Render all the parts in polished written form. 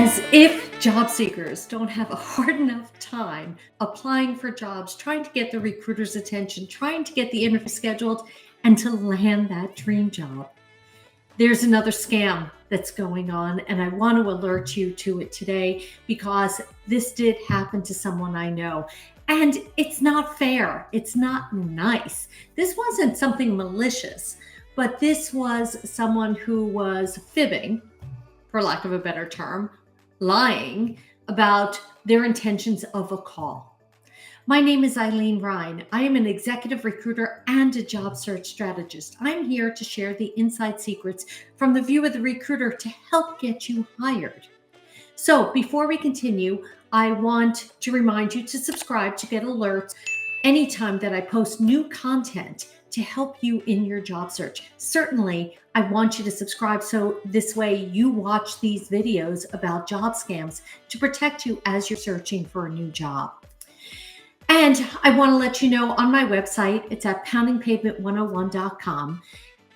As if job seekers don't have a hard enough time applying for jobs, trying to get the recruiter's attention, trying to get the interview scheduled, and to land that dream job. There's another scam that's going on, and I want to alert you to it today because this did happen to someone I know. And it's not fair. It's not nice. This wasn't something malicious, but this was someone who was fibbing, for lack of a better term, lying about their intentions of a call. My name is Ilene Rein. I am an executive recruiter and a job search strategist. I'm here to share the inside secrets from the view of the recruiter to help get you hired. So before we continue, I want to remind you to subscribe to get alerts anytime that I post new content to help you in your job search. Certainly, I want you to subscribe so this way you watch these videos about job scams to protect you as you're searching for a new job. And I want to let you know on my website, it's at poundingpavement101.com.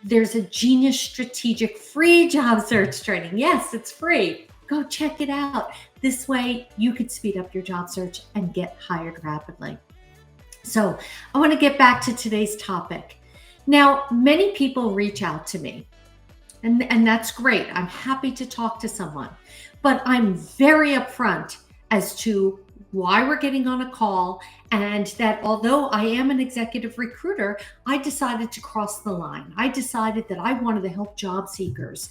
There's a Genius Strategic free job search training. Yes, it's free. Go check it out. This way you could speed up your job search and get hired rapidly. So I want to get back to today's topic. Now, many people reach out to me, and that's great. I'm happy to talk to someone, but I'm very upfront as to why we're getting on a call, and that although I am an executive recruiter, I decided to cross the line. I decided that I wanted to help job seekers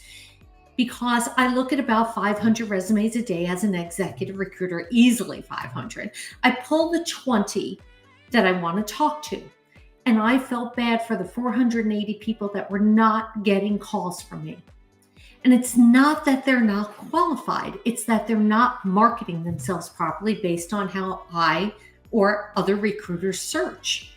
because I look at about 500 resumes a day as an executive recruiter, easily 500. I pull the 20 that I want to talk to. And I felt bad for the 480 people that were not getting calls from me. And it's not that they're not qualified. It's that they're not marketing themselves properly based on how I or other recruiters search.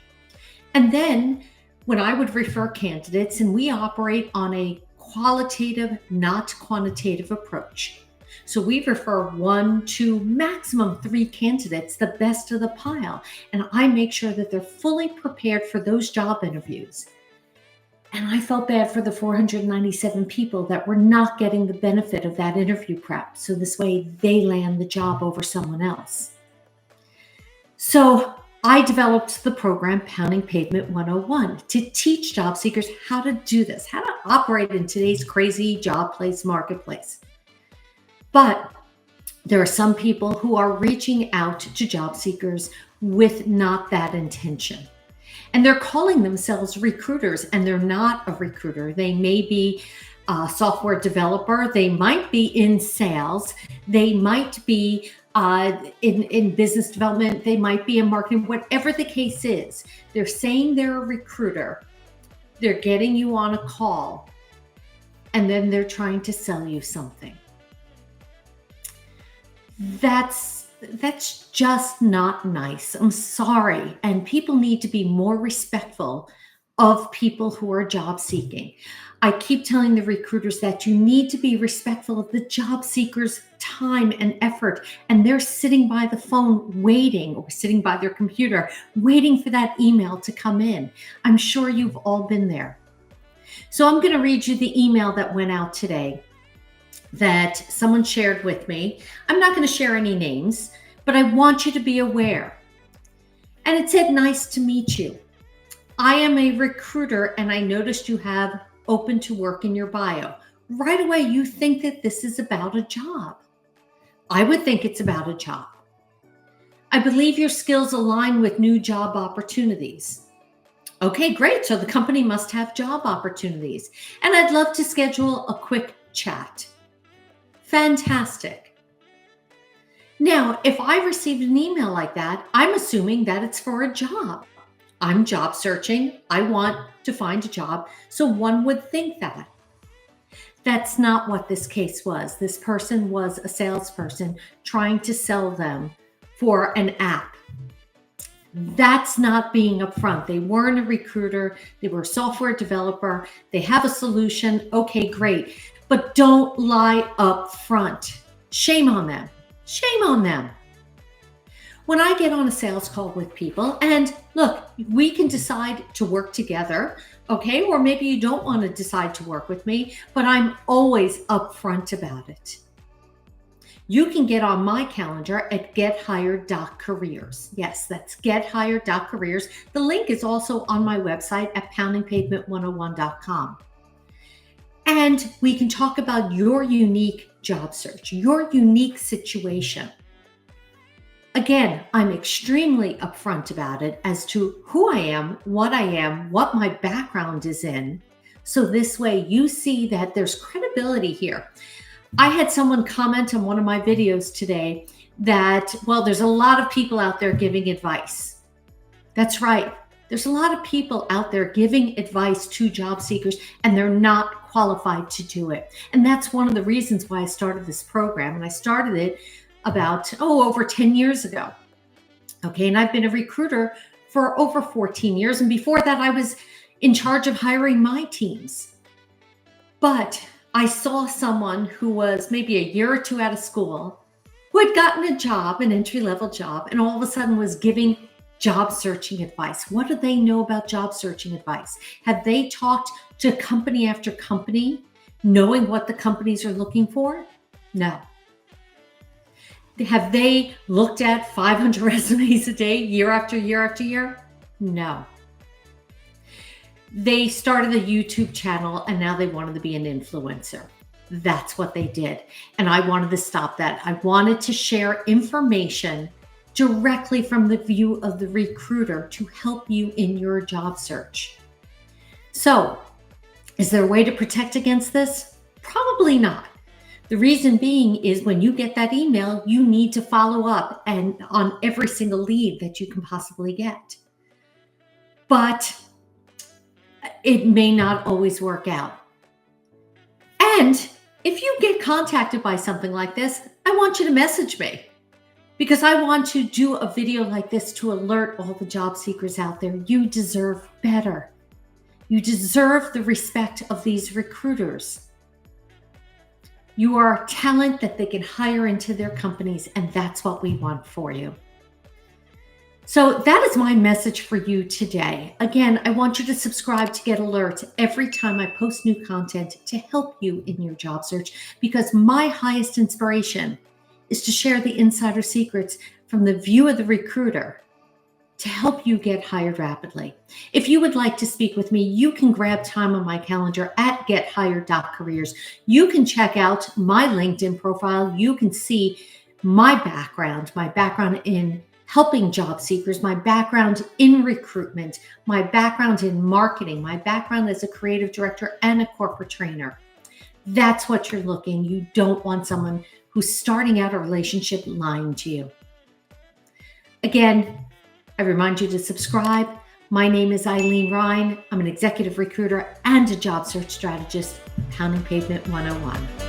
And then when I would refer candidates, and we operate on a qualitative, not quantitative approach. So we refer 1 to maximum 3 candidates, the best of the pile. And I make sure that they're fully prepared for those job interviews. And I felt bad for the 497 people that were not getting the benefit of that interview prep. So this way they land the job over someone else. So I developed the program Pounding Pavement 101 to teach job seekers how to do this, how to operate in today's crazy job place marketplace. But there are some people who are reaching out to job seekers with not that intention. And they're calling themselves recruiters, and they're not a recruiter. They may be a software developer. They might be in sales. They might be in business development. They might be in marketing, whatever the case is. They're saying they're a recruiter. They're getting you on a call, and then they're trying to sell you something. That's just not nice. I'm sorry. And people need to be more respectful of people who are job seeking. I keep telling the recruiters that you need to be respectful of the job seekers' time and effort. And they're sitting by the phone waiting, or sitting by their computer waiting for that email to come in. I'm sure you've all been there. So I'm going to read you the email that went out today that someone shared with me. I'm not going to share any names, but I want you to be aware. And it said, "Nice to meet you. I am a recruiter and I noticed you have open to work in your bio." Right away, you think that this is about a job. I would think it's about a job. "I believe your skills align with new job opportunities." Okay, great. So the company must have job opportunities. "And I'd love to schedule a quick chat." Fantastic. Now, if I received an email like that, I'm assuming that it's for a job. I'm job searching. I want to find a job. So one would think that. That's not what this case was. This person was a salesperson trying to sell them for an app. That's not being upfront. They weren't a recruiter. They were a software developer. They have a solution. Okay, great. But don't lie up front. Shame on them. Shame on them. When I get on a sales call with people, and look, we can decide to work together, okay? Or maybe you don't want to decide to work with me, but I'm always upfront about it. You can get on my calendar at gethired.careers. Yes, that's gethired.careers. The link is also on my website at poundingpavement101.com. And we can talk about your unique job search, your unique situation. Again, I'm extremely upfront about it as to who I am, what my background is in. So this way you see that there's credibility here. I had someone comment on one of my videos today that, well, there's a lot of people out there giving advice. That's right. There's a lot of people out there giving advice to job seekers, and they're not qualified to do it. And that's one of the reasons why I started this program. And I started it about, over 10 years ago. Okay. And I've been a recruiter for over 14 years. And before that, I was in charge of hiring my teams. But I saw someone who was maybe a year or two out of school, who had gotten a job, an entry-level job, and all of a sudden was giving job searching advice. What do they know about job searching advice? Have they talked to company after company, knowing what the companies are looking for? No. Have they looked at 500 resumes a day, year after year after year? No. They started a YouTube channel and now they wanted to be an influencer. That's what they did. And I wanted to stop that. I wanted to share information directly from the view of the recruiter to help you in your job search. So, is there a way to protect against this? Probably not. The reason being is when you get that email, you need to follow up and on every single lead that you can possibly get. But it may not always work out. And if you get contacted by something like this, I want you to message me, because I want to do a video like this to alert all the job seekers out there. You deserve better. You deserve the respect of these recruiters. You are talent that they can hire into their companies, and that's what we want for you. So that is my message for you today. Again, I want you to subscribe to get alerts every time I post new content to help you in your job search, because my highest inspiration is to share the insider secrets from the view of the recruiter to help you get hired rapidly. If you would like to speak with me, you can grab time on my calendar at gethired.careers. You can check out my LinkedIn profile. You can see my background in helping job seekers, my background in recruitment, my background in marketing, my background as a creative director and a corporate trainer. That's what you're looking. You don't want someone who's starting out a relationship lying to you. Again, I remind you to subscribe. My name is Ilene Rein. I'm an executive recruiter and a job search strategist, Pounding Pavement 101.